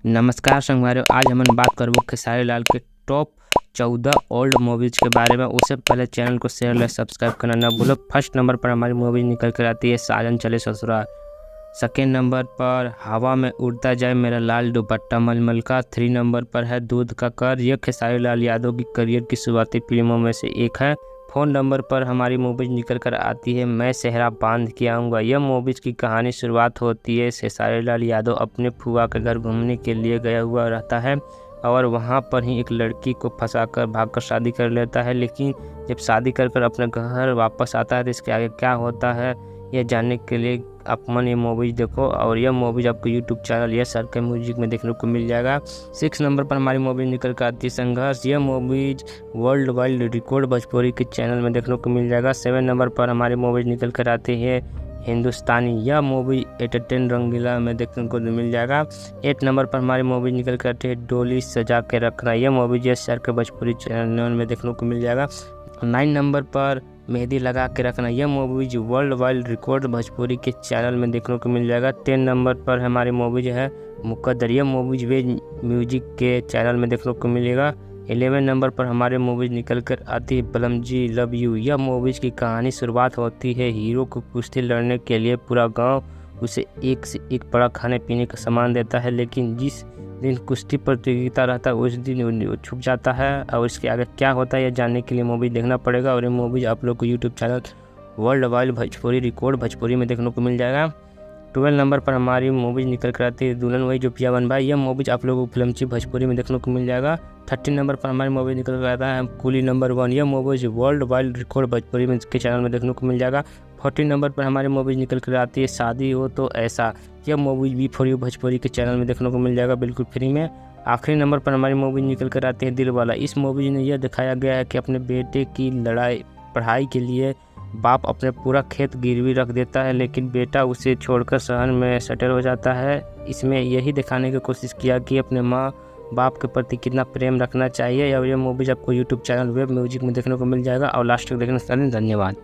नमस्कार संगवारियों, आज हम बात करबो खेसारी लाल के टॉप 14 ओल्ड मूवीज के बारे में। उससे पहले चैनल को शेयर लाइक सब्सक्राइब करना ना भूलो। फर्स्ट नंबर पर हमारी मूवी निकल कर आती है साजन चले ससुराल। सेकेंड नंबर पर हवा में उड़ता जाए मेरा लाल दुपट्टा मलमल का। 3 नंबर पर है दूध का कर। यह खेसारी लाल यादव की करियर की शुरुआती फिल्मों में से एक है। 4 नंबर पर हमारी मूवीज निकल कर आती है मैं सेहरा बांध के आऊँगा। यह मूवीज की कहानी शुरुआत होती है खेसारी लाल यादव अपने फुआ के घर घूमने के लिए गया हुआ रहता है और वहां पर ही एक लड़की को फंसाकर भागकर शादी कर लेता है। लेकिन जब शादी कर अपने घर वापस आता है तो इसके आगे क्या होता है यह जानने के लिए आप मन ये मूवीज देखो। और यह मूवीज आपको यूट्यूब चैनल या सर के म्यूजिक में देखने को मिल जाएगा। 6 नंबर पर हमारी मूवी निकल कर आती है संघर्ष। यह movies world wide record Bhojpuri के चैनल में देखने को मिल जाएगा। 7 नंबर पर हमारी मूवीज निकल कर आती है हिंदुस्तानी। यह मूवी एंटरटेन रंगीला में देखने को मिल जाएगा। 8 नंबर पर हमारी मूवी निकल कर आती है डोली सजा के रखना। यह मूवी जो सर के भोजपुरी चैनल में देखने को मिल जाएगा। 9 नंबर पर मेहंदी लगा के रखना। यह movies world wide record Bhojpuri के चैनल में देखने को मिल जाएगा। 10 नंबर पर हमारी मूवी जो है मुकद्दर। यह मूवीज वेज म्यूजिक के चैनल में देखने को मिलेगा। 11 नंबर पर हमारे मूवीज निकल कर आती है बलम जी लव यू। यह मूवीज की कहानी शुरुआत होती है हीरो को कुश्ती लड़ने के लिए पूरा गांव उसे एक से एक बड़ा खाने पीने का सामान देता है, लेकिन जिस दिन कुश्ती प्रतियोगिता रहता है उस दिन वो छुप जाता है और इसके आगे क्या होता है यह जानने के लिए मूवी देखना पड़ेगा। और ये मूवी आप लोग को YouTube channel world wide Bhojpuri record Bhojpuri में देखने को मिल जाएगा। 12 नंबर पर हमारी मूवीज निकल कर आती है दुल्हन वही जो पिया बन भाई। यह मूवीज आप लोगों को फिल्मची भोजपुरी में देखने को मिल जाएगा। 13 नंबर पर हमारी मूवी निकल कर आता है कूली नंबर 1। यह movies world wide record Bhojpuri में के चैनल में देखने को मिल जाएगा। 14 नंबर पर हमारी मूवीज निकल कर आती है शादी हो तो ऐसा। यह मूवीज भी फॉर यू भोजपुरी के चैनल में देखने को मिल जाएगा बिल्कुल फ्री में। आखिरी नंबर पर हमारी मूवी निकल कर आती है दिल वाला। इस मूवी में यह दिखाया गया है कि अपने बेटे की पढ़ाई के लिए बाप अपने पूरा खेत गिरवी रख देता है, लेकिन बेटा उसे छोड़कर शहर में सेटल हो जाता है। इसमें यही दिखाने की कोशिश किया कि अपने माँ बाप के प्रति कितना प्रेम रखना चाहिए। और यह मूवीज आपको यूट्यूब चैनल वेब म्यूजिक में देखने को मिल जाएगा। और लास्ट तक देखने के लिए धन्यवाद।